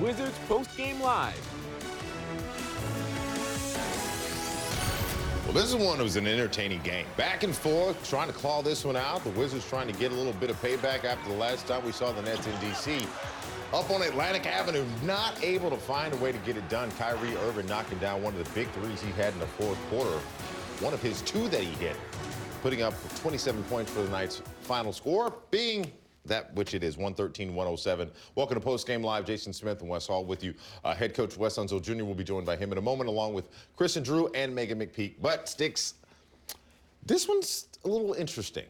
Wizards Postgame Live. Well, this is one that was an entertaining game. Back and forth, trying to claw this one out. The Wizards trying to get a little bit of payback after the last time we saw the Nets in D.C. Up on Atlantic Avenue, not able to find a way to get it done. Kyrie Irving knocking down one of the big threes he had in the fourth quarter. One of his two that he hit, putting up 27 points for the night's final score, being that which it is, 113-107. Welcome to Postgame Live. Jason Smith and Wes Hall with you. Head coach Wes Unseld Jr. will be joined by him in a moment, along with Chris and Drew and Megan McPeak. But, Sticks, this one's a little interesting.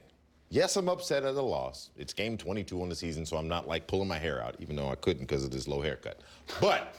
Yes, I'm upset at the loss. It's game 22 on the season, so I'm not, like, pulling my hair out, even though I couldn't because of this low haircut. But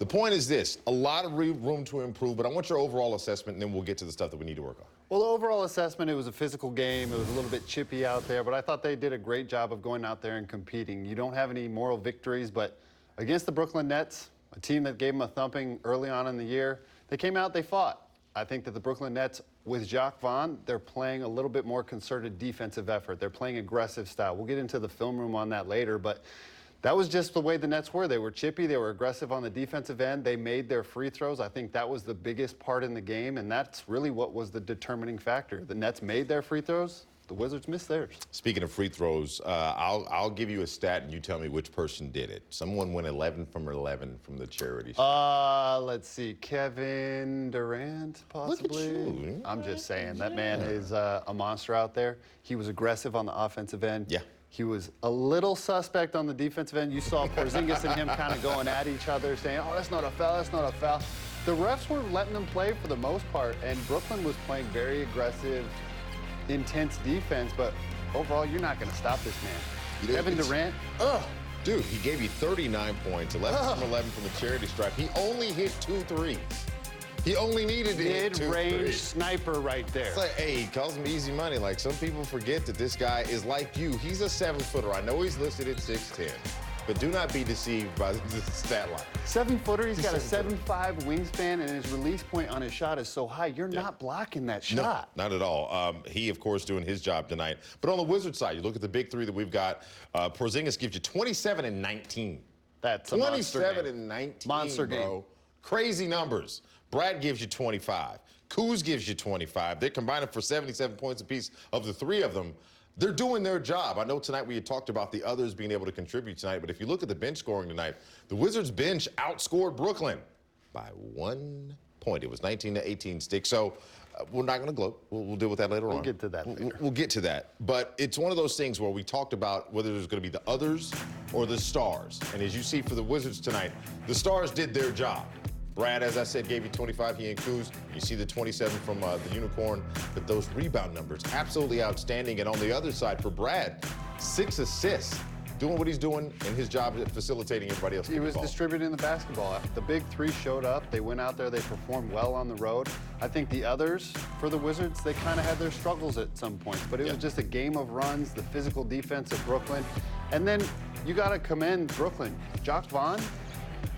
the point is this, a lot of room to improve, but I want your overall assessment, and then we'll get to the stuff that we need to work on. Well, the overall assessment, it was a physical game. It was a little bit chippy out there, but I thought they did a great job of going out there and competing. You don't have any moral victories, but against the Brooklyn Nets, a team that gave them a thumping early on in the year, they came out, they fought. I think that the Brooklyn Nets, with Jacques Vaughn, they're playing a little bit more concerted defensive effort. They're playing aggressive style. We'll get into the film room on that later, but that was just the way the Nets were. They were chippy. They were aggressive on the defensive end. They made their free throws. I think that was the biggest part in the game, and that's really what was the determining factor. The Nets made their free throws. The Wizards missed theirs. Speaking of free throws, I'll give you a stat, and you tell me which person did it. Someone went 11 from 11 from the charity. Let's see. Kevin Durant, possibly. Look at you. I'm just saying. That man is a monster out there. He was aggressive on the offensive end. Yeah. He was a little suspect on the defensive end. You saw Porzingis and him kind of going at each other, saying, oh, that's not a foul, that's not a foul. The refs were letting them play for the most part, and Brooklyn was playing very aggressive, intense defense, but overall, you're not going to stop this man. Kevin Durant. Dude, he gave you 39 points, 11 from 11 from the charity stripe. He only hit 2 threes. He only needed to hit 2 mid-range threes. sniper right there. It's like, hey, he calls him easy money. Like, some people forget that this guy is like you. He's a 7-footer. I know he's listed at 6'10", but do not be deceived by the stat line. 7-footer, he's got a 7'5" wingspan, and his release point on his shot is so high, you're not blocking that shot. No, not at all. He, of course, doing his job tonight. But on the Wizards side, you look at the big three that we've got. Porzingis gives you 27 and 19. That's a monster game. 27 and 19, Monster bro. game. Crazy numbers. Brad gives you 25. Kuz gives you 25. They're combining for 77 points apiece of the three of them. They're doing their job. I know tonight we had talked about the others being able to contribute tonight, but if you look at the bench scoring tonight, the Wizards bench outscored Brooklyn by 1 point. It was 19-18 Stick. So we're not going to gloat. We'll deal with that later on. We'll get to that later. We'll get to that. But it's one of those things where we talked about whether there's going to be the others or the stars. And as you see for the Wizards tonight, the stars did their job. Brad, as I said, gave you 25, he and Kuz. You see the 27 from the Unicorn, but those rebound numbers, absolutely outstanding. And on the other side, for Brad, 6 assists, doing what he's doing in his job at facilitating everybody else. He was distributing the basketball. The big three showed up. They went out there. They performed well on the road. I think the others, for the Wizards, they kind of had their struggles at some points, but it was just a game of runs, the physical defense of Brooklyn. And then you got to commend Brooklyn. Jacques Vaughn,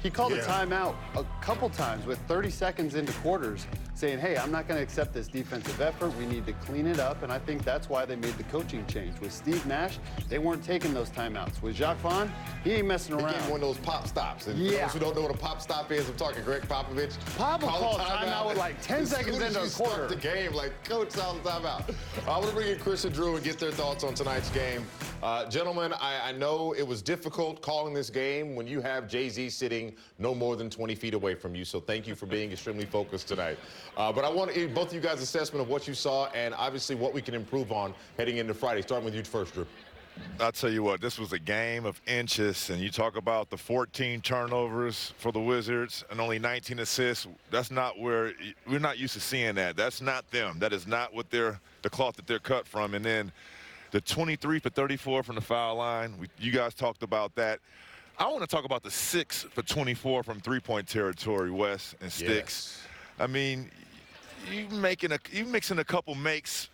he called a timeout a couple times with 30 seconds into quarters, saying, hey, I'm not going to accept this defensive effort. We need to clean it up, and I think that's why they made the coaching change. With Steve Nash, they weren't taking those timeouts. With Jacques Vaughn, he ain't messing around. He gave one of those pop stops. And for those who don't know what a pop stop is, I'm talking Greg Popovich. Papa called timeout with like 10 seconds into a quarter. Start the game, like, coach, call the timeout. I want to bring in Chris and Drew and get their thoughts on tonight's game. Gentlemen, I know it was difficult calling this game when you have Jay-Z sitting no more than 20 feet away from you, so thank you for being extremely focused tonight. But I want both of you guys' assessment of what you saw and obviously what we can improve on heading into Friday. Starting with you first, Drew. I'll tell you what, this was a game of inches, and you talk about the 14 turnovers for the Wizards and only 19 assists. That's not where we're not used to seeing that. That's not them. That is not what the cloth that they're cut from. And then the 23 for 34 from the foul line. You guys talked about that. I want to talk about the 6 for 24 from three-point territory, Wes and Sticks. Yes. I mean, you mixing a couple makes.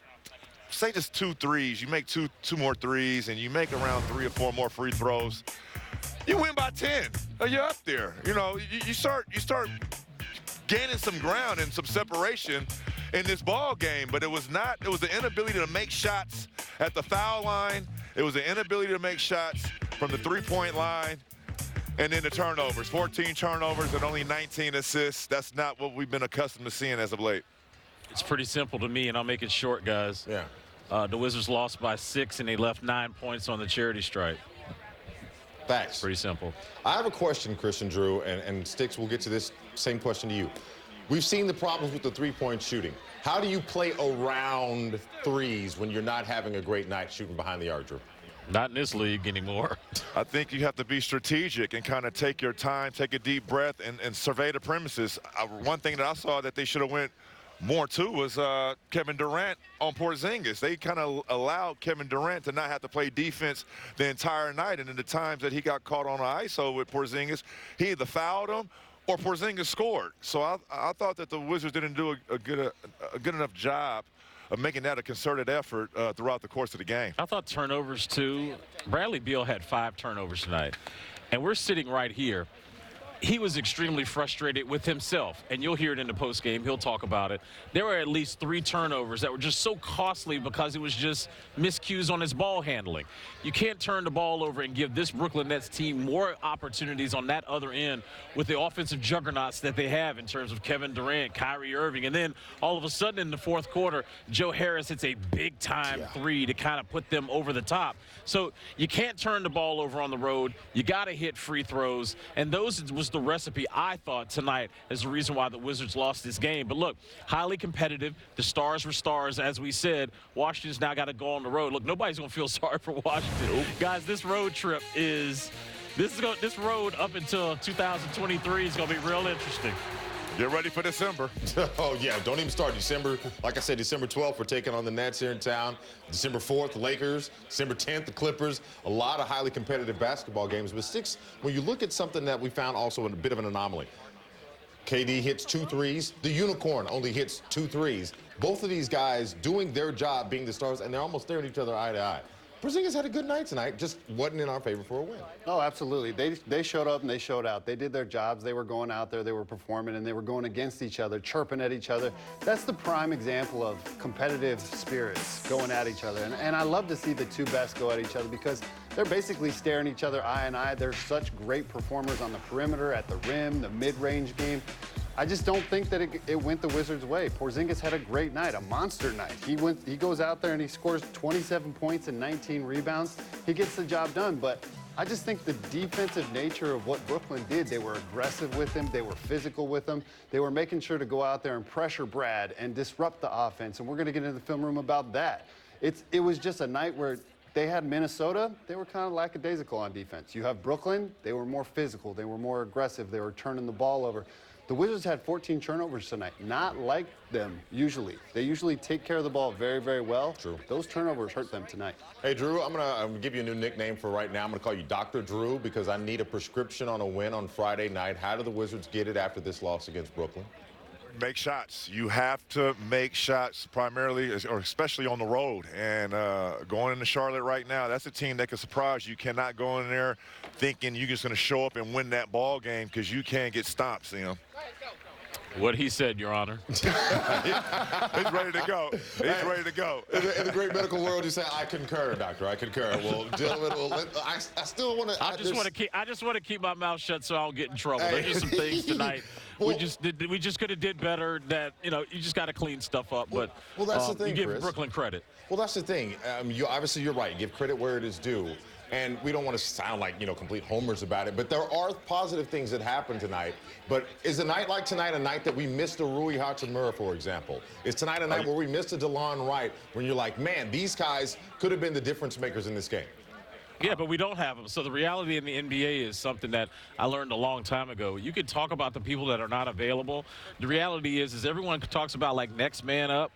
Say just 2 threes. You make two more threes, and you make around 3 or 4 more free throws. You win by 10. You're up there. You know, you start gaining some ground and some separation in this ball game. But it was the inability to make shots at the foul line. It was the inability to make shots from the three-point line. And then the turnovers, 14 turnovers and only 19 assists. That's not what we've been accustomed to seeing as of late. It's pretty simple to me, and I'll make it short, guys. Yeah. The Wizards lost by 6, and they left 9 points on the charity stripe. Facts. Pretty simple. I have a question, Chris and Drew, and Sticks, we'll get to this same question to you. We've seen the problems with the three-point shooting. How do you play around threes when you're not having a great night shooting behind the arc, Drew? Not in this league anymore. I think you have to be strategic and kind of take your time, take a deep breath, and survey the premises. One thing that I saw that they should have went more to was Kevin Durant on Porzingis. They kind of allowed Kevin Durant to not have to play defense the entire night, and in the times that he got caught on an ISO with Porzingis, he either fouled him or Porzingis scored. So I thought that the Wizards didn't do a good enough job of making that a concerted effort throughout the course of the game. I thought turnovers, too. Bradley Beal had 5 turnovers tonight, and we're sitting right here. He was extremely frustrated with himself, and you'll hear it in the postgame. He'll talk about it. There were at least 3 turnovers that were just so costly because it was just miscues on his ball handling. You can't turn the ball over and give this Brooklyn Nets team more opportunities on that other end with the offensive juggernauts that they have in terms of Kevin Durant, Kyrie Irving, and then all of a sudden in the fourth quarter, Joe Harris hits a big-time 3 to kind of put them over the top. So you can't turn the ball over on the road. You got to hit free throws, and those was the recipe, I thought, tonight is the reason why the Wizards lost this game. But look, highly competitive. The stars were stars, as we said. Washington's now got to go on the road. Look, nobody's going to feel sorry for Washington. Guys, this road trip is this road up until 2023 is going to be real interesting. Get ready for December. Oh, yeah, don't even start. December, like I said, December 12th, we're taking on the Nets here in town. December 4th, the Lakers. December 10th, the Clippers. A lot of highly competitive basketball games. But, Six, when you look at something that we found also a bit of an anomaly, KD hits 2 threes. The Unicorn only hits 2 threes. Both of these guys doing their job being the stars, and they're almost staring each other eye to eye. Porzingis had a good night tonight, just wasn't in our favor for a win. Oh, absolutely. They showed up and they showed out. They did their jobs. They were going out there, they were performing, and they were going against each other, chirping at each other. That's the prime example of competitive spirits going at each other. And I love to see the two best go at each other because they're basically staring each other eye in eye. They're such great performers on the perimeter, at the rim, the mid-range game. I just don't think that it went the Wizards' way. Porzingis had a great night, a monster night. He goes out there and he scores 27 points and 19 rebounds. He gets the job done, but I just think the defensive nature of what Brooklyn did, they were aggressive with him, they were physical with him, they were making sure to go out there and pressure Brad and disrupt the offense, and we're going to get into the film room about that. It was just a night where they had Minnesota, they were kind of lackadaisical on defense. You have Brooklyn, they were more physical, they were more aggressive, they were turning the ball over. The Wizards had 14 turnovers tonight, not like them usually. They usually take care of the ball very, very well. True. Those turnovers hurt them tonight. Hey, Drew, I'm gonna give you a new nickname for right now. I'm gonna call you Dr. Drew because I need a prescription on a win on Friday night. How do the Wizards get it after this loss against Brooklyn? Make shots. You have to make shots primarily, or especially on the road. And going into Charlotte right now, that's a team that can surprise you. You cannot go in there thinking you're just going to show up and win that ball game because you can get stomped, you know. What he said, Your Honor. He's ready to go. He's ready to go. In the great medical world, you say, I concur, doctor. I concur. Well, gentlemen, I still want to. I just want to keep my mouth shut so I don't get in trouble. There's just some things tonight. We just could have did better. That you just got to clean stuff up. But that's the thing, you give Chris. Brooklyn credit. Well, that's the thing. You're right. Give credit where it is due. And we don't want to sound like, complete homers about it, but there are positive things that happened tonight. But is a night like tonight a night that we missed a Rui Hachimura, for example? Is tonight a night where we missed a DeLon Wright, when you're like, man, these guys could have been the difference makers in this game? Yeah, but we don't have them. So the reality in the NBA is something that I learned a long time ago. You can talk about the people that are not available. The reality is everyone talks about, like, next man up.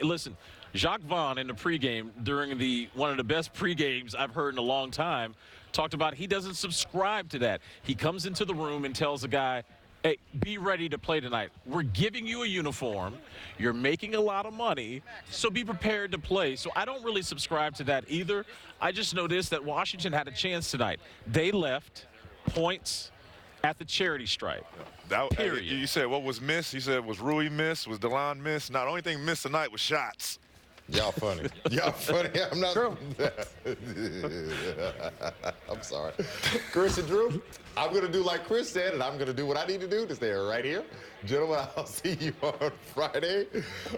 Listen, Jacques Vaughn in the pregame during one of the best pregames I've heard in a long time talked about he doesn't subscribe to that. He comes into the room and tells the guy, hey, be ready to play tonight. We're giving you a uniform. You're making a lot of money, so be prepared to play. So I don't really subscribe to that either. I just know this, that Washington had a chance tonight. They left points at the charity stripe. Period. You said what was missed? You said was Rui missed? Was DeLon missed? Not the only thing missed tonight was shots. Y'all funny. Y'all funny. I'm not. True. I'm sorry. Chris and Drew, I'm going to do like Chris said, and I'm going to do what I need to do to stay right here. Gentlemen, I'll see you on Friday.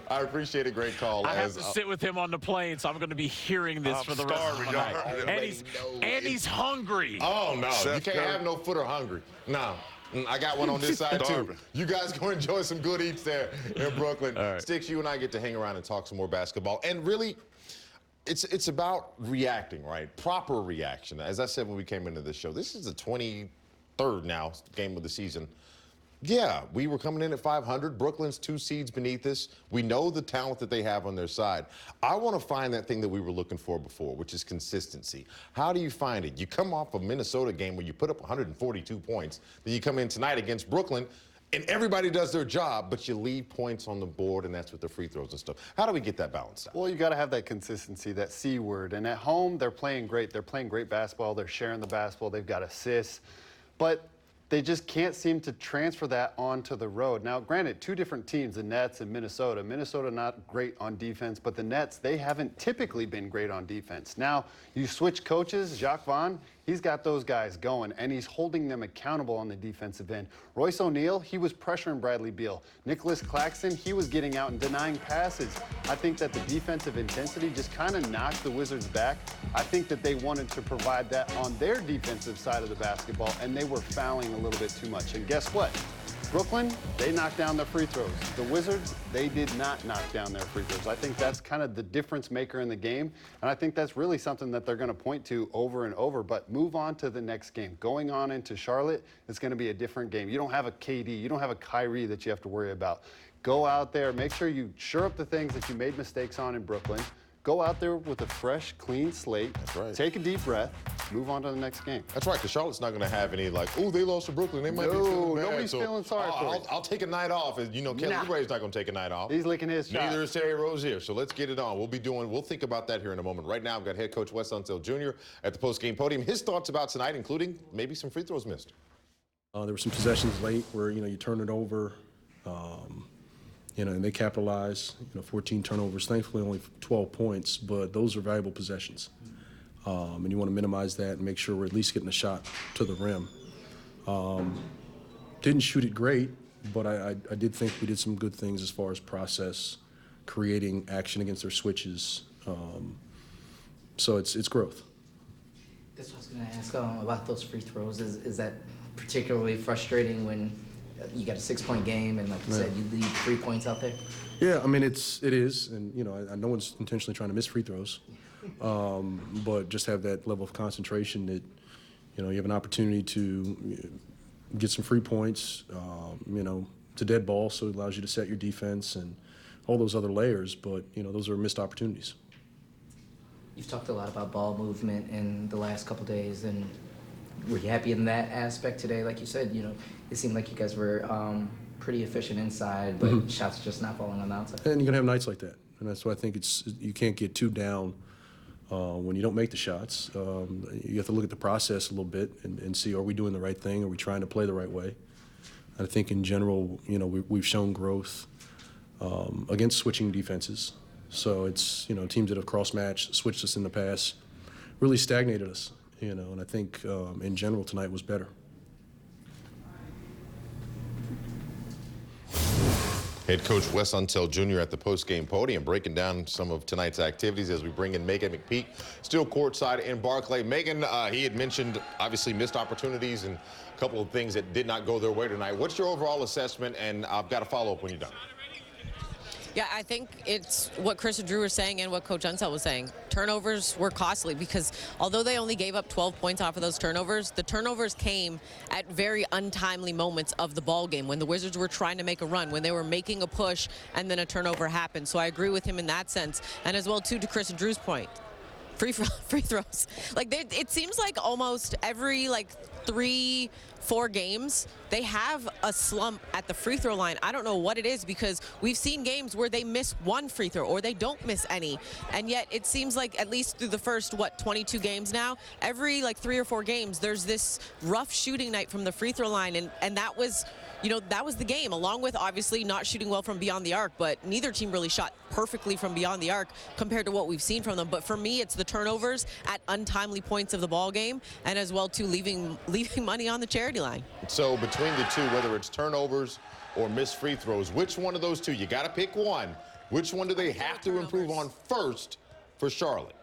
I appreciate a great call. I have to sit with him on the plane, so I'm going to be hearing this for the rest of the night. And he's hungry. Oh, no. You can't have no footer hungry. No. I got one on this side, too. You guys go enjoy some good eats there in Brooklyn. Right. Sticks, you and I get to hang around and talk some more basketball. And really, it's about reacting, right? Proper reaction. As I said when we came into the show, this is the 23rd now game of the season. Yeah, we were coming in at 500. Brooklyn's 2 seeds beneath us. We know the talent that they have on their side. I want to find that thing that we were looking for before, which is consistency. How do you find it? You come off a Minnesota game where you put up 142 points. Then you come in tonight against Brooklyn, and everybody does their job, but you leave points on the board, and that's with the free throws and stuff. How do we get that balance out? Well, you got to have that consistency, that C word. And at home, they're playing great. They're playing great basketball. They're sharing the basketball. They've got assists. But they just can't seem to transfer that onto the road. Now, granted, 2 different teams, the Nets and Minnesota. Minnesota not great on defense, but the Nets, they haven't typically been great on defense. Now, you switch coaches, Jacques Vaughn, he's got those guys going, and he's holding them accountable on the defensive end. Royce O'Neal, he was pressuring Bradley Beal. Nicholas Claxton, he was getting out and denying passes. I think that the defensive intensity just kind of knocked the Wizards back. I think that they wanted to provide that on their defensive side of the basketball, and they were fouling a little bit too much. And guess what? Brooklyn, they knocked down their free throws. The Wizards, they did not knock down their free throws. I think that's kind of the difference maker in the game, and I think that's really something that they're going to point to over and over. But move on to the next game. Going on into Charlotte, it's going to be a different game. You don't have a KD, you don't have a Kyrie that you have to worry about. Go out there, make sure you shore up the things that you made mistakes on in Brooklyn. Go out there with a fresh, clean slate. That's right. Take a deep breath. Move on to the next game. That's right, because Charlotte's not going to have any like, oh, they lost to Brooklyn. They might be feeling bad. Nobody's feeling sorry for it. I'll take a night off. You know, Kelly Oubre's not going to take a night off. He's licking his shot. Neither is Terry Rozier. So let's get it on. We'll think about that here in a moment. Right now, I've got head coach Wes Unseld Jr. at the post-game podium. His thoughts about tonight, including maybe some free throws missed. There were some possessions late where, you turn it over, and they capitalize, 14 turnovers, thankfully only 12 points, but those are valuable possessions. And you want to minimize that and make sure we're at least getting a shot to the rim. Didn't shoot it great, but I did think we did some good things as far as process, creating action against their switches. So it's growth. That's what I was going to ask about those free throws. Is that particularly frustrating when you got a 6-point game and, like you said, you leave 3 points out there? Yeah, I mean, it is, and, no one's intentionally trying to miss free throws. But just have that level of concentration that, you have an opportunity to get some free points, it's a dead ball, so it allows you to set your defense and all those other layers, but, those are missed opportunities. You've talked a lot about ball movement in the last couple days, and were you happy in that aspect today? Like you said, it seemed like you guys were pretty efficient inside, but shots just not falling on the outside. And you're going to have nights like that, and that's why I think you can't get too down when you don't make the shots. You have to look at the process a little bit and see, are we doing the right thing? Are we trying to play the right way? And I think in general, we've shown growth against switching defenses. So it's, teams that have cross-matched, switched us in the past, really stagnated us, and I think in general tonight was better. Head coach Wes Unseld Jr. at the post-game podium, breaking down some of tonight's activities as we bring in Megan McPeak, still courtside in Barclay. Megan, he had mentioned obviously missed opportunities and a couple of things that did not go their way tonight. What's your overall assessment? And I've got a follow-up when you're done. Yeah, I think it's what Chris and Drew were saying and what Coach Unseld was saying. Turnovers were costly because although they only gave up 12 points off of those turnovers, the turnovers came at very untimely moments of the ball game when the Wizards were trying to make a run, when they were making a push, and then a turnover happened. So I agree with him in that sense. And as well, too, to Chris and Drew's point. free throws. Like it seems like almost every 3-4 games they have a slump at the free throw line. I don't know what it is, because we've seen games where they miss one free throw or they don't miss any, and yet it seems like at least through the first 22 games now, every 3 or 4 games there's this rough shooting night from the free throw line, and that was, that was the game, along with obviously not shooting well from beyond the arc. But neither team really shot perfectly from beyond the arc compared to what we've seen from them. But for me, it's the turnovers at untimely points of the ball game, and as well too leaving money on the charity line. So between the two, whether it's turnovers or missed free throws, which one of those two, you got to pick one. Which one do they have to improve on first for Charlotte?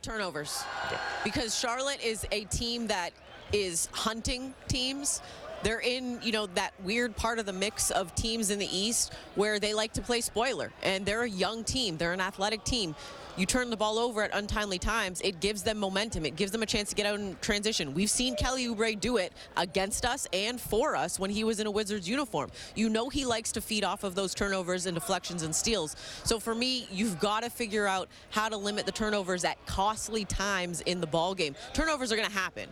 Turnovers. Okay. Because Charlotte is a team that is hunting teams. They're in, that weird part of the mix of teams in the East where they like to play spoiler, and they're a young team. They're an athletic team. You turn the ball over at untimely times, it gives them momentum. It gives them a chance to get out in transition. We've seen Kelly Oubre do it against us and for us when he was in a Wizards uniform. He likes to feed off of those turnovers and deflections and steals. So for me, you've got to figure out how to limit the turnovers at costly times in the ball game. Turnovers are going to happen.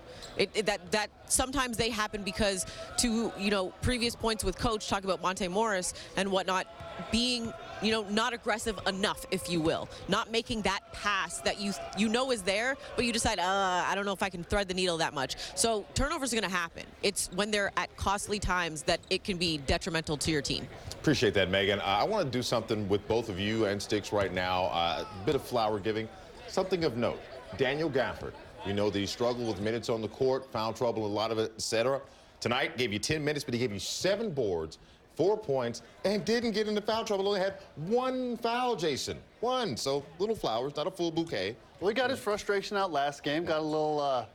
That sometimes they happen because, to previous points with Coach talking about Monte Morris and whatnot, being not aggressive enough, if you will, not making that pass that you know is there, but you decide, I don't know if I can thread the needle that much. So turnovers are going to happen. It's when they're at costly times that it can be detrimental to your team. Appreciate that, Megan. I want to do something with both of you and Sticks right now. A bit of flower giving. Something of note. Daniel Gafford. We know that he struggled with minutes on the court, foul trouble, a lot of it, etc. Tonight, gave you 10 minutes, but he gave you 7 boards, 4 points, and didn't get into foul trouble. Only had 1 foul, Jason. 1. So little flowers, not a full bouquet. Well, he got his frustration out last game. Got a little, I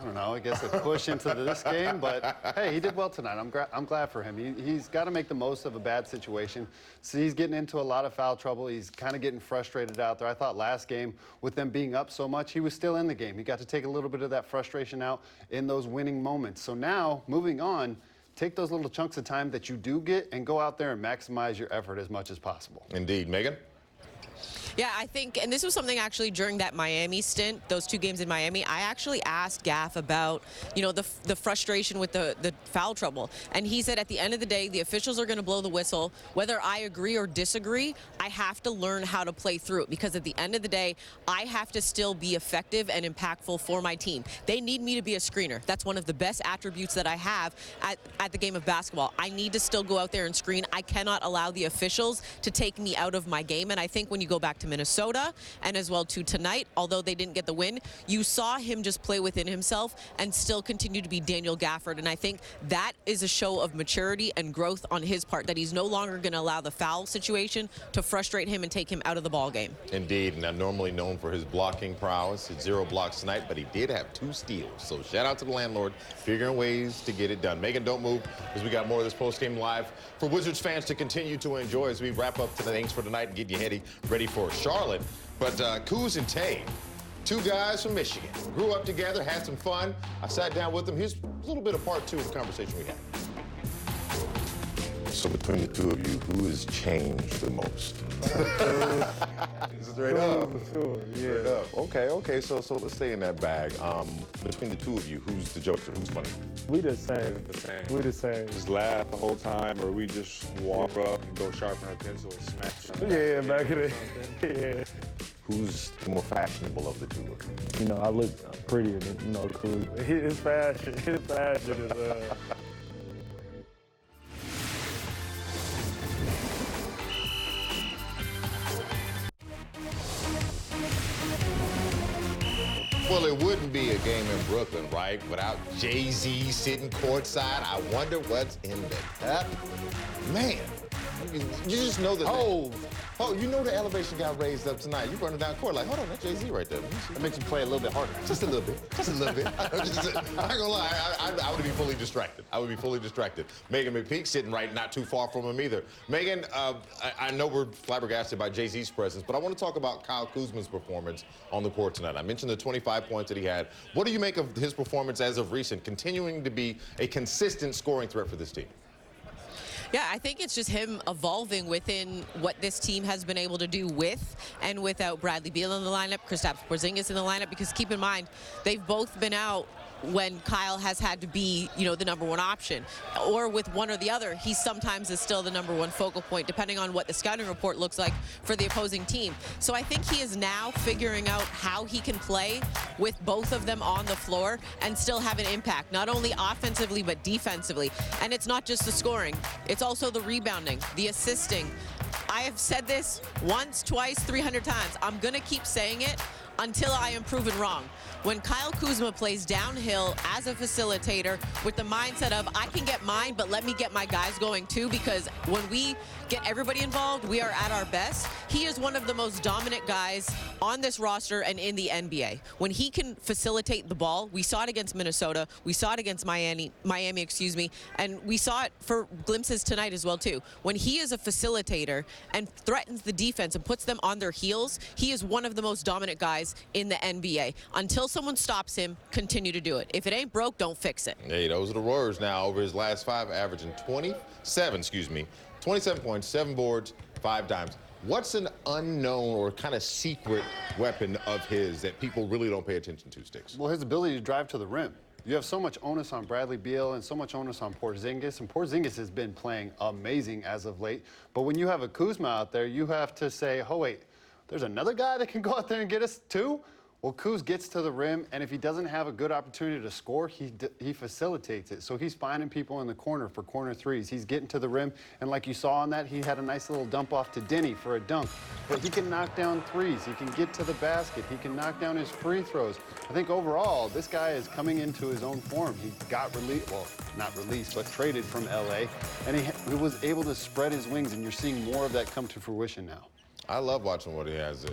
don't know, I guess a push into this game. But, hey, he did well tonight. I'm glad for him. He's got to make the most of a bad situation. So he's getting into a lot of foul trouble. He's kind of getting frustrated out there. I thought last game, with them being up so much, he was still in the game. He got to take a little bit of that frustration out in those winning moments. So now, moving on, take those little chunks of time that you do get and go out there and maximize your effort as much as possible. Indeed. Megan? Yeah, I think, and this was something actually during that Miami stint, those 2 games in Miami, I actually asked Gaff about, the frustration with the foul trouble. And he said at the end of the day, the officials are going to blow the whistle. Whether I agree or disagree, I have to learn how to play through it, because at the end of the day, I have to still be effective and impactful for my team. They need me to be a screener. That's one of the best attributes that I have at the game of basketball. I need to still go out there and screen. I cannot allow the officials to take me out of my game. And I think when you go back to Minnesota and as well to tonight, although they didn't get the win, you saw him just play within himself and still continue to be Daniel Gafford. And I think that is a show of maturity and growth on his part, that he's no longer going to allow the foul situation to frustrate him and take him out of the ball game. Indeed. Now, normally known for his blocking prowess, 0 blocks tonight, but he did have 2 steals. So shout out to the landlord, figuring ways to get it done. Megan, don't move, because we got more of this post-game live for Wizards fans to continue to enjoy as we wrap up the things for tonight and get you ready for Charlotte. But Kuz and Tay, 2 guys from Michigan, grew up together, had some fun. I sat down with them. Here's a little bit of part 2 of the conversation we had. So between the 2 of you, who has changed the most? Straight up. Straight up. Okay. So let's stay in that bag. Between the 2 of you, who's the jokester? Who's funny? We the same. We the same. Just laugh the whole time, or we just walk up and go sharpen our pencil and smash. Yeah, back in the yeah. Who's the more fashionable of the 2 of you? I look prettier than Kuz. His fashion is. Well, it wouldn't be a game in Brooklyn, right, without Jay-Z sitting courtside. I wonder what's in the cup. Man, you just know that. Oh, you know the elevation got raised up tonight. You running down court like, hold on, that's Jay-Z right there. That makes you play a little bit harder. Just a little bit. Just a little bit. I ain't gonna lie, I would be fully distracted. Megan McPeak sitting right not too far from him either. Megan, I know we're flabbergasted by Jay-Z's presence, but I want to talk about Kyle Kuzma's performance on the court tonight. I mentioned the 25 points that he had. What do you make of his performance as of recent, continuing to be a consistent scoring threat for this team? Yeah, I think it's just him evolving within what this team has been able to do with and without Bradley Beal in the lineup, Kristaps Porzingis in the lineup, because keep in mind, they've both been out when Kyle has had to be, the #1 option. Or with one or the other, he sometimes is still the #1 focal point, depending on what the scouting report looks like for the opposing team. So I think he is now figuring out how he can play with both of them on the floor and still have an impact, not only offensively but defensively. And it's not just the scoring, it's also the rebounding, the assisting. I have said this once, twice, 300 times. I'm going to keep saying it until I am proven wrong. When Kyle Kuzma plays downhill as a facilitator with the mindset of, I can get mine, but let me get my guys going too, because when we get everybody involved, we are at our best. He is one of the most dominant guys on this roster and in the NBA. When he can facilitate the ball, we saw it against Minnesota, we saw it against Miami, and we saw it for glimpses tonight as well too. When he is a facilitator and threatens the defense and puts them on their heels, he is one of the most dominant guys in the NBA. Until someone stops him, continue to do it. If it ain't broke, don't fix it. Hey, those are the words now. Over his last 5, averaging 27 points, 7 boards, 5 dimes. What's an unknown or kind of secret weapon of his that people really don't pay attention to, Sticks? Well, his ability to drive to the rim. You have so much onus on Bradley Beal and so much onus on Porzingis, and Porzingis has been playing amazing as of late. But when you have a Kuzma out there, you have to say, oh, wait, there's another guy that can go out there and get us too? Well, Kuz gets to the rim, and if he doesn't have a good opportunity to score, he facilitates it. So he's finding people in the corner for corner threes. He's getting to the rim, and like you saw on that, he had a nice little dump off to Denny for a dunk. But he can knock down threes. He can get to the basket. He can knock down his free throws. I think overall, this guy is coming into his own form. He got released, well, not released, but traded from LA, and he was able to spread his wings, and you're seeing more of that come to fruition now. I love watching what he has.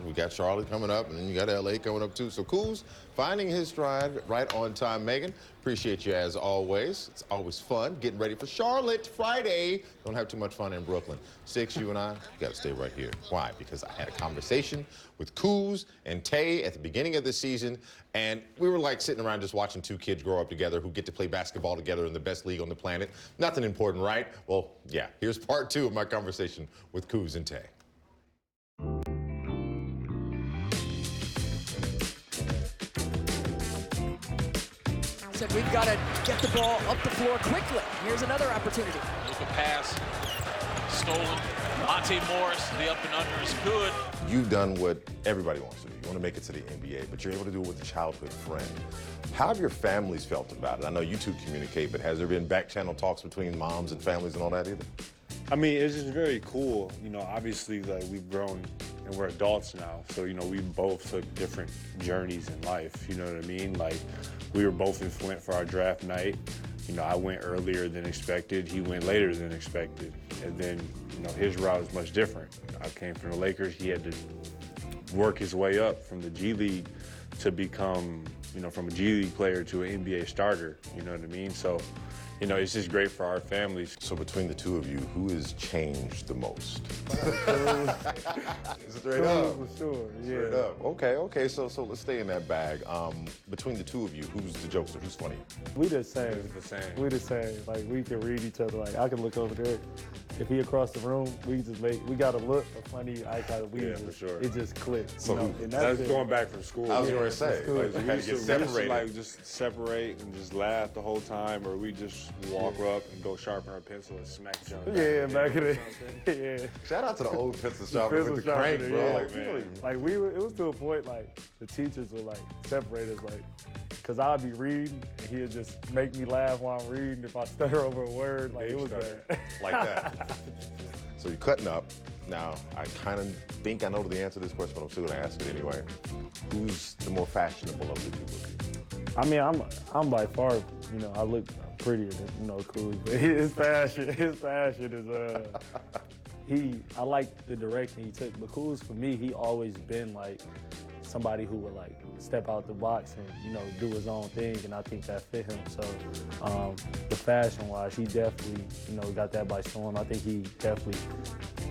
We got Charlotte coming up, and then you got LA coming up too. So Kuz finding his stride right on time. Megan, appreciate you as always. It's always fun getting ready for Charlotte Friday. Don't have too much fun in Brooklyn. Six, you and I, got to stay right here. Why? Because I had a conversation with Kuz and Tay at the beginning of the season, and we were like sitting around just watching 2 kids grow up together who get to play basketball together in the best league on the planet. Nothing important, right? Well, yeah, here's part 2 of my conversation with Kuz and Tay. Said we've got to get the ball up the floor quickly. Here's another opportunity. Look, a pass, stolen. Monte Morris, the up and under is good. You've done what everybody wants to do. You want to make it to the NBA, but you're able to do it with a childhood friend. How have your families felt about it? I know you two communicate, but has there been back channel talks between moms and families and all that either? I mean, it's just very cool. Obviously, like, we've grown and we're adults now. So, we both took different journeys in life. You know what I mean? Like, we were both in Flint for our draft night. I went earlier than expected. He went later than expected. And then, his route is much different. I came from the Lakers. He had to work his way up from the G League to become, from a G League player to an NBA starter. You know what I mean? So, it's just great for our families. So between the two of you, who has changed the most? Straight up. For sure, yeah. Straight up. Okay, so let's stay in that bag. Between the two of you, who's the jokester? Who's funny? We the same. We the same. Like, we can read each other. Like, I can look over there. If he across the room, we got a look, a funny eye contact. For sure. It just clicks. So and that's going back from school. I was going to say, Like, we we had used to get to separated. like just separate and just laugh the whole time, or we just walk up and go sharpen our pencil and smack each other. Yeah, back in the yeah. Shout out to the old pencil sharpener with the crank, bro. Yeah. Like, really. Like, it was to a point, like, the teachers would, like, separate us, like, because I'd be reading, and he'd just make me laugh while I'm reading if I stutter over a word. Like, it was bad. Like that. So you're cutting up. Now, I kind of think I know the answer to this question, but I'm still going to ask it anyway. Who's the more fashionable of the two of you? I mean, I'm by far, I look prettier than, Kuz, but his fashion is, I like the direction he took, but Kuz, for me, he always been, like, somebody who would, like, step out the box and, do his own thing, and I think that fit him. So, the fashion-wise, he definitely, got that by storm. I think he definitely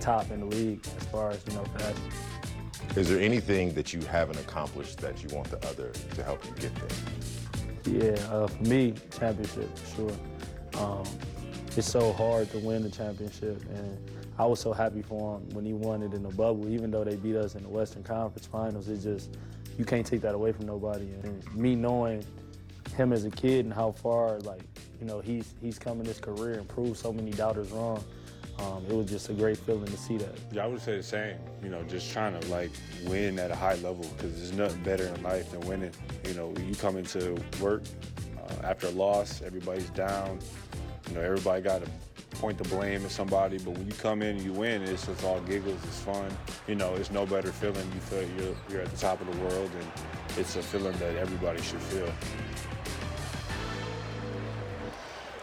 top in the league as far as, fashion. Is there anything that you haven't accomplished that you want the other to help you get there? Yeah, for me, championship, for sure. it's so hard to win the championship. And I was so happy for him when he won it in the bubble, even though they beat us in the Western Conference Finals. It's just, you can't take that away from nobody. And me knowing him as a kid and how far, like, you know, he's come in his career and proved so many doubters wrong. It was just a great feeling to see that. Yeah, I would say the same. You know, just trying to like win at a high level, because there's nothing better in life than winning. You know, you come into work after a loss, everybody's down. You know, everybody got to point the blame at somebody, but when you come in and you win, it's just all giggles, it's fun. You know, it's no better feeling. You feel you're at the top of the world, and it's a feeling that everybody should feel.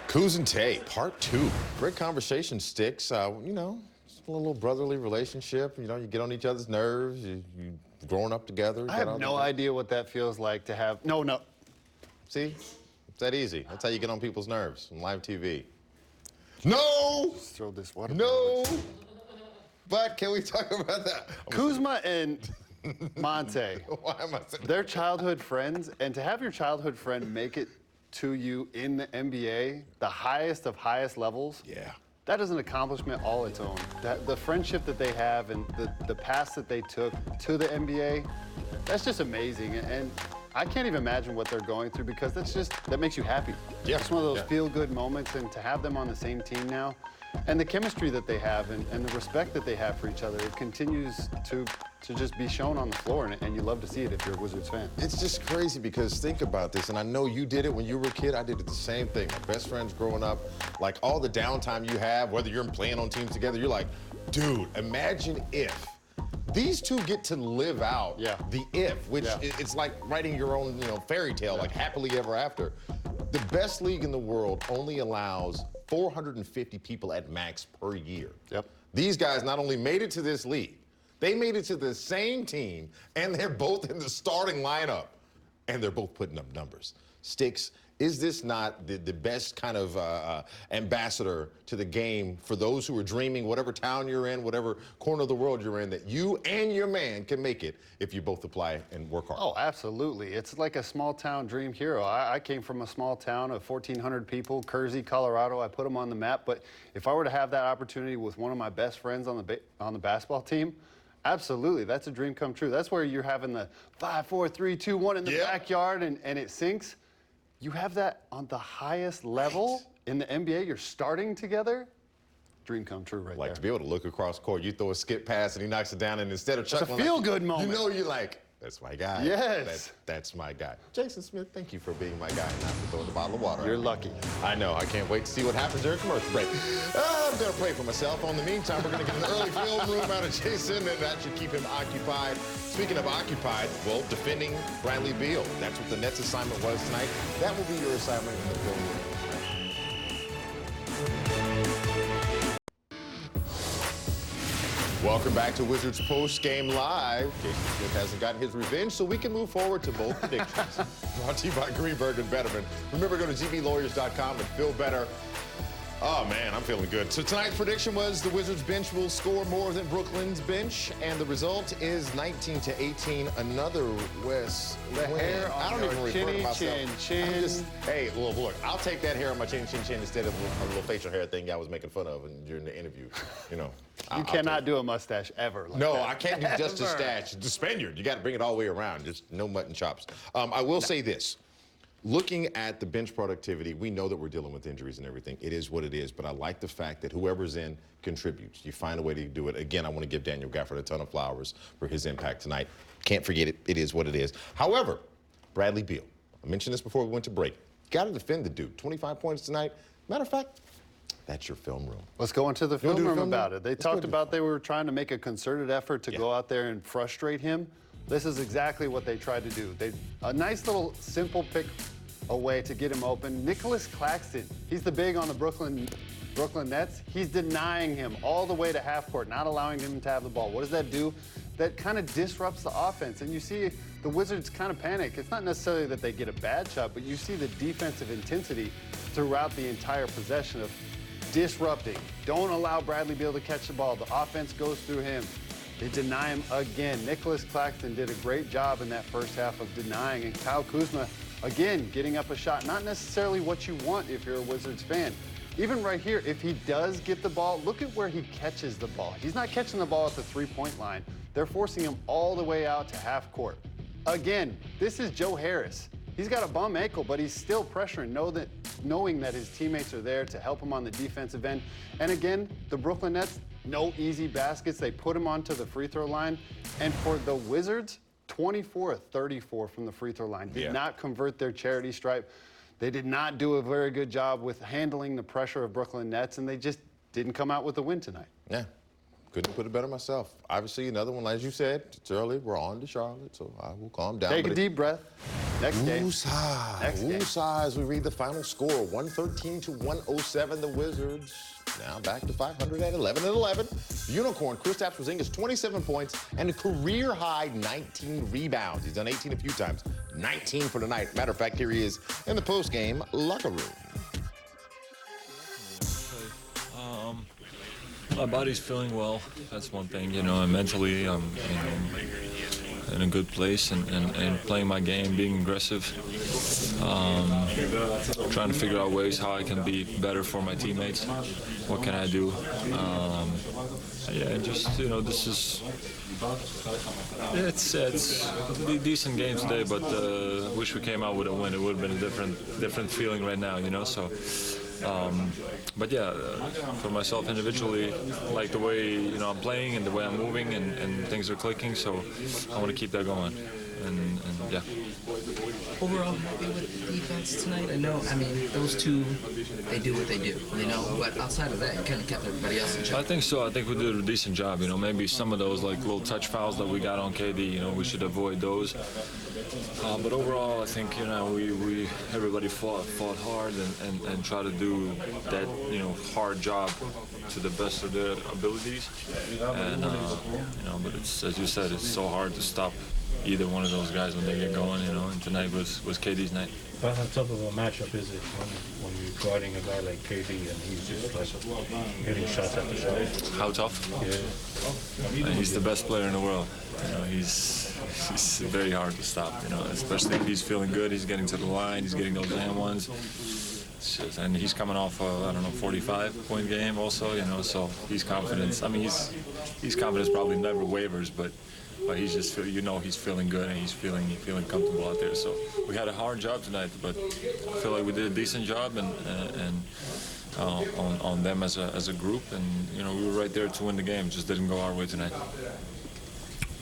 Kuz and Tay, part 2. Great conversation, Sticks. You know, it's a little brotherly relationship. You know, you get on each other's nerves. You growing up together. I have no idea what that feels like to have. No. See? It's that easy. That's how you get on people's nerves on live TV. No! Just throw this water. No! But can we talk about that? Kuzma and Monte. Why am I saying They're childhood friends, and to have your childhood friend make it to you in the NBA, the highest of highest levels, yeah, that is an accomplishment all its own. The friendship that they have and the path that they took to the NBA, that's just amazing. And I can't even imagine what they're going through, because that makes you happy. Yeah. It's one of those feel-good moments, and to have them on the same team now, and the chemistry that they have and the respect that they have for each other, it continues to just be shown on the floor, and you love to see it if you're a Wizards fan. It's just crazy, because think about this, and I know you did it when you were a kid. I did it the same thing. My best friends growing up, like all the downtime you have, whether you're playing on teams together, you're like, dude, imagine if these two get to live out the if, which it's like writing your own, fairy tale, like happily ever after. The best league in the world only allows 450 people at max per year. Yep. These guys not only made it to this league, they made it to the same team, and they're both in the starting lineup, and they're both putting up numbers. Sticks, is this not the best kind of ambassador to the game for those who are dreaming, whatever town you're in, whatever corner of the world you're in, that you and your man can make it if you both apply and work hard? Oh, absolutely. It's like a small town dream hero. I came from a small town of 1,400 people, Kersey, Colorado. I put them on the map. But if I were to have that opportunity with one of my best friends on the basketball team, absolutely, that's a dream come true. That's where you're having the 5, 4, 3, 2, 1 in the backyard, and it sinks. You have that on the highest level in the NBA. You're starting together. Dream come true right there. Like to be able to look across court, you throw a skip pass and he knocks it down, and instead of chuckling, it's a feel-good moment. You're like, that's my guy. Yes. That's my guy. Jason Smith, thank you for being my guy and not for throwing the bottle of water. You're lucky. I know. I can't wait to see what happens during commercial break. I'm going to pray for myself. In the meantime, we're going to get an early film room out of Jason, and that should keep him occupied. Speaking of occupied, well, defending Bradley Beal. That's what the Nets' assignment was tonight. That will be your assignment in the film room. Welcome back to Wizards Post Game Live. Jason Smith hasn't gotten his revenge, so we can move forward to both predictions. Brought to you by Greenberg and Betterman. Remember, go to gblawyers.com and feel better. Oh, man, I'm feeling good. So tonight's prediction was the Wizards bench will score more than Brooklyn's bench, and the result is 19-18. Another West win. Hair on I don't even refer to myself. chin. Hey, look, I'll take that hair on my chin instead of a little facial hair thing I was making fun of during the interview. You cannot do a mustache ever. Like no, that. I can't do just a stash. The Spaniard, you got to bring it all the way around. Just no mutton chops. I will say this. Looking at the bench productivity, we know that we're dealing with injuries and everything. It is what it is, but I like the fact that whoever's in contributes. You find a way to do it. Again, I want to give Daniel Gafford a ton of flowers for his impact tonight. Can't forget it. It is what it is. However, Bradley Beal, I mentioned this before we went to break. Got to defend the dude. 25 points tonight. Matter of fact, that's your film room. Let's go into the film room about it. They talked about they were trying to make a concerted effort to go out there and frustrate him. This is exactly what they tried to do. A nice little simple pick away to get him open. Nicholas Claxton, he's the big on the Brooklyn Nets. He's denying him all the way to half court, not allowing him to have the ball. What does that do? That kind of disrupts the offense. And you see the Wizards kind of panic. It's not necessarily that they get a bad shot, but you see the defensive intensity throughout the entire possession of disrupting. Don't allow Bradley Beal to catch the ball. The offense goes through him. They deny him again. Nicholas Claxton did a great job in that first half of denying, and Kyle Kuzma, again, getting up a shot. Not necessarily what you want if you're a Wizards fan. even right here, if he does get the ball, look at where he catches the ball. He's not catching the ball at the three-point line. They're forcing him all the way out to half court. Again, this is Joe Harris. He's got a bum ankle, but he's still pressuring, knowing that his teammates are there to help him on the defensive end. And again, the Brooklyn Nets, no easy baskets. They put him onto the free throw line. And for the Wizards, 24 of 34 from the free throw line. Did not convert their charity stripe. They did not do a very good job with handling the pressure of Brooklyn Nets, and they just didn't come out with a win tonight. Yeah. Couldn't put it better myself. Obviously, another one, as you said, it's early. We're on to Charlotte, so I will calm down. Take a deep breath. Next game. Next game. As we read the final score, 113 to 107. The Wizards now back to 500 at 11-11. Unicorn Kristaps Porzingis 27 points and a career-high 19 rebounds. He's done 18 a few times. 19 for tonight. Matter of fact, here he is in the post-game locker room. My body's feeling well. That's one thing, you know, and mentally I'm in a good place and playing my game, being aggressive. Trying to figure out ways how I can be better for my teammates. What can I do? Yeah, just, you know, this is, it's a decent game today, but wish we came out with a win. It would have been a different feeling right now, you know, so. But yeah, for myself individually, like the way, you know, I'm playing and the way I'm moving and things are clicking, so I want to keep that going. And yeah. Overall, happy with the defense tonight? I mean, those two, they do what they do, you know, but outside of that, you kind of kept everybody else in check. I think so. I think we did a decent job, you know, maybe some of those like little touch fouls that we got on KD, you know, we should avoid those. But overall, I think, you know, everybody fought hard and try to do that, you know, hard job to the best of their abilities. And, you know, but it's, as you said, it's so hard to stop either one of those guys when they get going, you know, and tonight was KD's night. How tough of a matchup is it when you're guarding a guy like KD and he's just like hitting shots after shots? How tough? Yeah. And he's the best player in the world. You know, he's very hard to stop, you know, especially if he's feeling good, he's getting to the line, he's getting those and ones. And he's coming off I don't know, 45-point game also, you know, so he's confidence. I mean, his confidence probably never wavers, but he's just, you know, he's feeling good and he's feeling comfortable out there. So we had a hard job tonight, but I feel like we did a decent job and on them as a group, and you know, we were right there to win the game. Just didn't go our way tonight.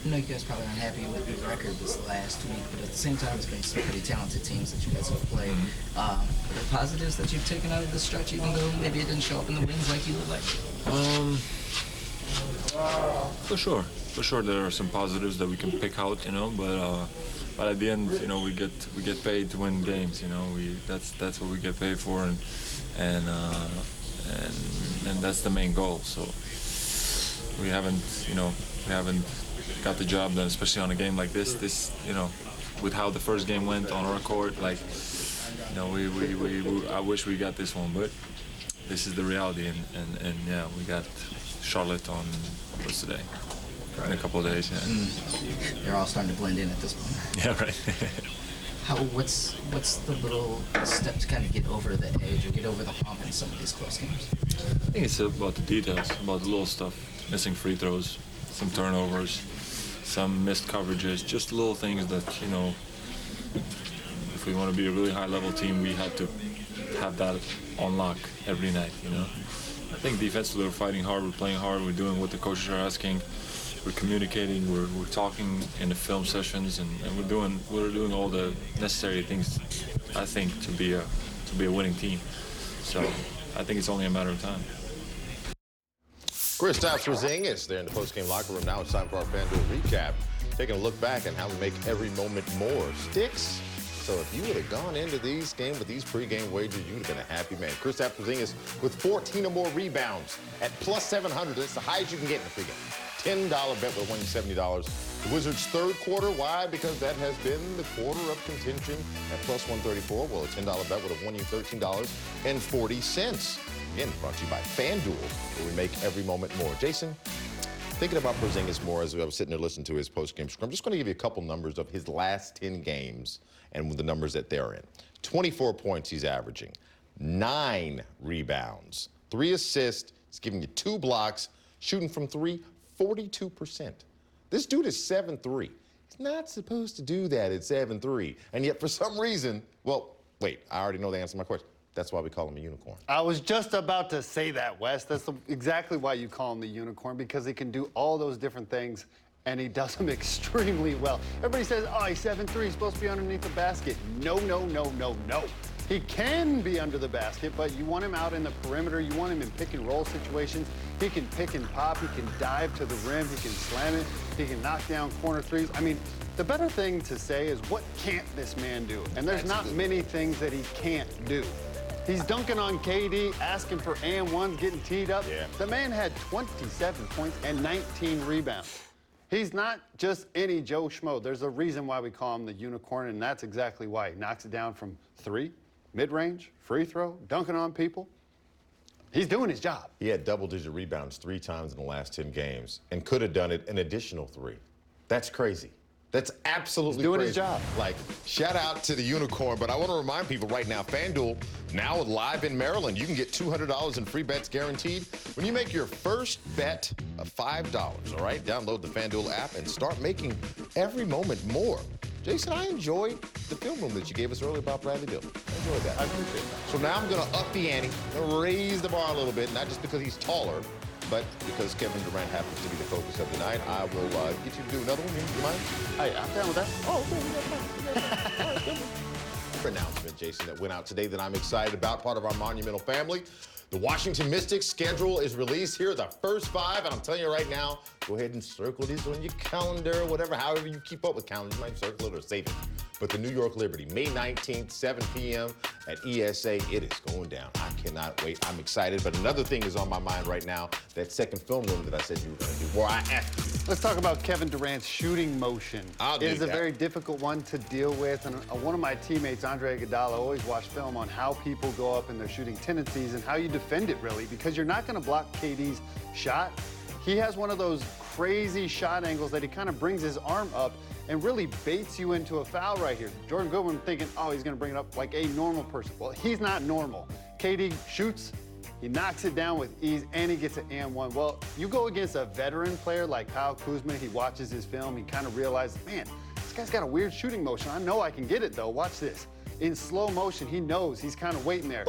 I know you guys probably aren't happy with the record this last week, but at the same time, it's been some pretty talented teams that you guys have played. Are there positives that you've taken out of this stretch, even though maybe it didn't show up in the wins like you would like? For sure, there are some positives that we can pick out, you know. But at the end, you know, we get paid to win games. You know, that's what we get paid for, and that's the main goal. So we haven't got the job done, especially on a game like this. This, you know, with how the first game went on our court, like, you know, I wish we got this one, but this is the reality, and yeah, we got Charlotte on what's today? In a couple of days, yeah. They're all starting to blend in at this point. Yeah, right. What's the little step to kind of get over the edge or get over the hump in some of these close games? I think it's about the details, about the little stuff, missing free throws, some turnovers, some missed coverages, just little things that, you know, if we want to be a really high-level team, we have to have that on lock every night, you know. I think defensively we're fighting hard, we're playing hard, we're doing what the coaches are asking. We're communicating, we're talking in the film sessions, and we're doing all the necessary things, I think, to be a winning team. So I think it's only a matter of time. Kristaps Porzingis there in the post-game locker room. Now it's time for our FanDuel recap. Taking a look back on how we make every moment more. Sticks. So if you would have gone into these games with these pregame wagers, you would have been a happy man. Kristaps Porzingis with 14 or more rebounds at plus 700. That's the highest you can get in the pregame. $10 bet would have won you $70. The Wizards' third quarter. Why? Because that has been the quarter of contention at plus 134. Well, a $10 bet would have won you $13.40. Again, brought to you by FanDuel, where we make every moment more. Jason, thinking about Porzingis more as I was sitting there listening to his post-game scrum, I'm just going to give you a couple numbers of his last 10 games and the numbers that they're in. 24 points he's averaging. 9 rebounds, 3 assists. He's giving you 2 blocks, shooting from 3, 42%. This dude is 7'3". He's not supposed to do that at 7'3". And yet, for some reason, well, wait, I already know the answer to my question. That's why we call him a unicorn. I was just about to say that, Wes. That's exactly why you call him the unicorn, because he can do all those different things, and he does them extremely well. Everybody says, oh, he's 7'3", he's supposed to be underneath the basket. No, no, no, no, no. He can be under the basket, but you want him out in the perimeter. You want him in pick and roll situations. He can pick and pop. He can dive to the rim. He can slam it. He can knock down corner threes. I mean, the better thing to say is, what can't this man do? And there's not many things that he can't do. He's dunking on KD, asking for and ones, getting teed up. Yeah. The man had 27 points and 19 rebounds. He's not just any Joe Schmo. There's a reason why we call him the unicorn, and that's exactly why. He knocks it down from 3, mid-range, free throw, dunking on people. He's doing his job. He had double-digit rebounds 3 times in the last 10 games and could have done it an additional 3. That's crazy. That's absolutely doing crazy. his job. Like, shout out to the unicorn, but I want to remind people right now, FanDuel, now live in Maryland, you can get $200 in free bets guaranteed when you make your first bet of $5, all right? Download the FanDuel app and start making every moment more. Jason, I enjoyed the film room that you gave us earlier about Bradley Beal. I enjoyed that. I appreciate that. So now I'm going to up the ante, raise the bar a little bit, not just because he's taller, but because Kevin Durant happens to be the focus of the night. I will get you to do another one. You mind? Hey, I'm down with that. Oh, okay. Announcement, Jason, that went out today that I'm excited about, part of our monumental family. The Washington Mystics schedule is released. Here are the first 5, and I'm telling you right now, go ahead and circle these on your calendar, whatever, however you keep up with calendars. You might circle it or save it. But the New York Liberty, May 19th, 7 p.m. at ESA. It is going down. I cannot wait. I'm excited. But another thing is on my mind right now, that second film room that I said you were going to do, where I asked you. Let's talk about Kevin Durant's shooting motion. It is a very difficult one to deal with. And one of my teammates, Andre Iguodala, always watched film on how people go up in their shooting tendencies and how you defend it, really, because you're not going to block KD's shot. He has one of those crazy shot angles that he kind of brings his arm up and really baits you into a foul right here. Jordan Goodwin thinking, oh, he's going to bring it up like a normal person. Well, he's not normal. KD shoots, he knocks it down with ease, and he gets an and one. Well, you go against a veteran player like Kyle Kuzma, he watches his film, he kind of realizes, man, this guy's got a weird shooting motion. I know I can get it, though. Watch this. In slow motion, he knows. He's kind of waiting there.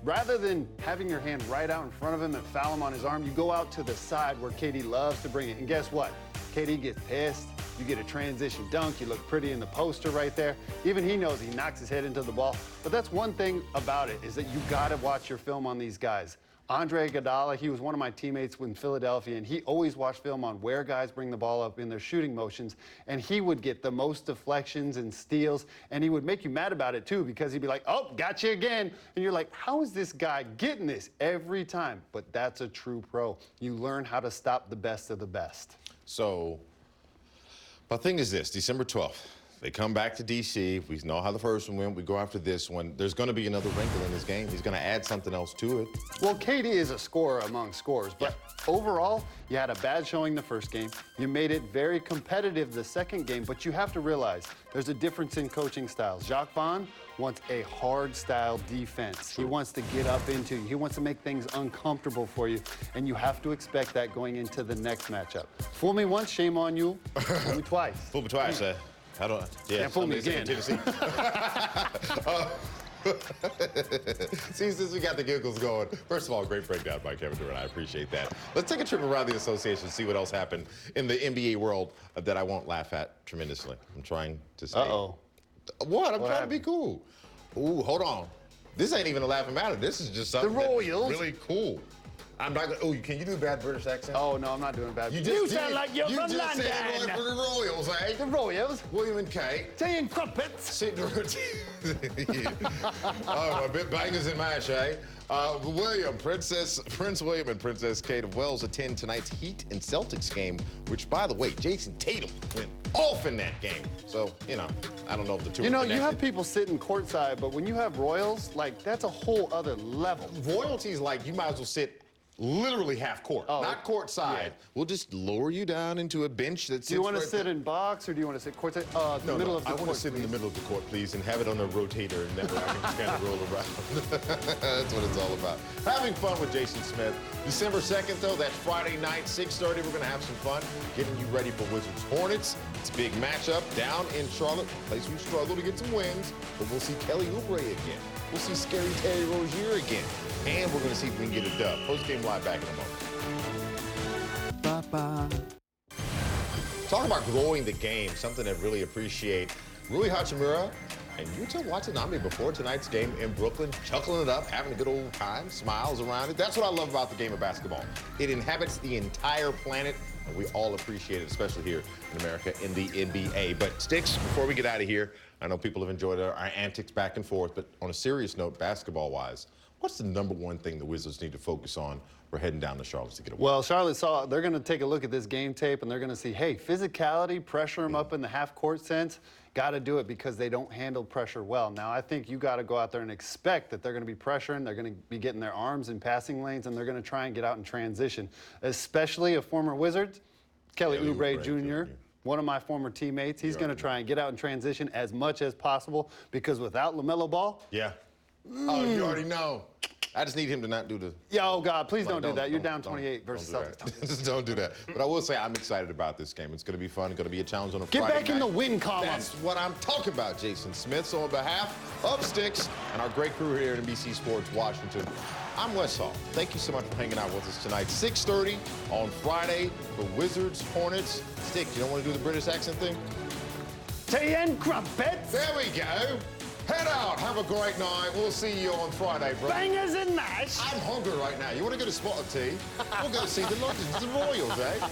Rather than having your hand right out in front of him and foul him on his arm, you go out to the side where KD loves to bring it. And guess what? KD gets pissed. You get a transition dunk. You look pretty in the poster right there. Even he knows he knocks his head into the ball. But that's one thing about it, is that you got to watch your film on these guys. Andre Iguodala, he was one of my teammates in Philadelphia, and he always watched film on where guys bring the ball up in their shooting motions, and he would get the most deflections and steals, and he would make you mad about it too, because he'd be like, oh, got you again. And you're like, how is this guy getting this every time? But that's a true pro. You learn how to stop the best of the best. So, my thing is this, December 12th, they come back to D.C. We know how the first one went. We go after this one. There's going to be another wrinkle in this game. He's going to add something else to it. Well, KD is a scorer among scorers, but overall, you had a bad showing the first game. You made it very competitive the second game, but you have to realize there's a difference in coaching styles. Jacques Vaughn wants a hard-style defense. He wants to get up into you. He wants to make things uncomfortable for you, and you have to expect that going into the next matchup. Fool me once, shame on you. Fool me twice. Fool me twice, eh? I don't. Yeah. Can't fool me again. See, since we got the giggles going, first of all, great breakdown by Kevin Durant. I appreciate that. Let's take a trip around the association, see what else happened in the NBA world that I won't laugh at tremendously. I'm trying to stay. Uh-oh. What? I'm trying to be cool. Ooh, hold on. This ain't even a laughing matter. This is just something that's really cool. I'm not gonna. Oh, can you do a bad British accent? Oh no, I'm not doing a bad. You sound like you're from London. You just said it for the Royals, eh? The Royals. William and Kate. Tea and crumpets. Oh, a bit bangers and mash, eh? Prince William and Princess Kate of Wales attend tonight's Heat and Celtics game, which, by the way, Jason Tatum went off in that game. So, you know, I don't know if the two are connected. You have people sitting courtside, but when you have Royals, like, that's a whole other level. Royalty's like, you might as well sit literally half court, not court side. Yeah. We'll just lower you down into a bench that's. Do you want to sit in box or do you want to sit courtside? The middle of the I court. want to sit in the middle of the court, please, and have it on a rotator, and that way I can just kind of roll around. That's what it's all about. Having fun with Jason Smith. December 2nd, though, that's Friday night, 6:30. We're going to have some fun getting you ready for Wizards Hornets. It's a big matchup down in Charlotte, a place we struggle to get some wins, but we'll see Kelly Oubre again. We'll see Scary Terry Rozier again. And we're going to see if we can get a dub. Post-game live back in a moment. Talking about growing the game, something I really appreciate. Rui Hachimura and Yuta Watanabe before tonight's game in Brooklyn, chuckling it up, having a good old time, smiles around it. That's what I love about the game of basketball. It inhabits the entire planet, and we all appreciate it, especially here in America in the NBA. But Sticks, before we get out of here, I know people have enjoyed our antics back and forth, but on a serious note, basketball-wise, what's the #1 thing the Wizards need to focus on? We're heading down to Charlotte to get a win. Well, Charlotte they're going to take a look at this game tape and they're going to see, hey, physicality, pressure them up in the half-court sense, got to do it because they don't handle pressure well. Now, I think you got to go out there and expect that they're going to be pressuring, they're going to be getting their arms in passing lanes, and they're going to try and get out in transition, especially a former Wizard, Kelly Oubre Jr., one of my former teammates. He's going to try and get out in transition as much as possible because without LaMelo Ball... Yeah. Oh, you already know. I just need him to not do the... Yeah, oh, God, please don't do that. You're down 28 versus Celtics. Just don't do that. But I will say I'm excited about this game. It's going to be fun. It's going to be a challenge on a Friday night. Get back in the win column. That's what I'm talking about, Jason Smith. So on behalf of Sticks and our great crew here at NBC Sports Washington, I'm Wes Hall. Thank you so much for hanging out with us tonight. 6:30 on Friday for Wizards Hornets. Stick, you don't want to do the British accent thing? Tien Crumpets. There we go. Head out. Have a great night. We'll see you on Friday, bro. Bangers and mash. I'm hungry right now. You want to go to Spot of Tea? We'll go see the Royals, eh?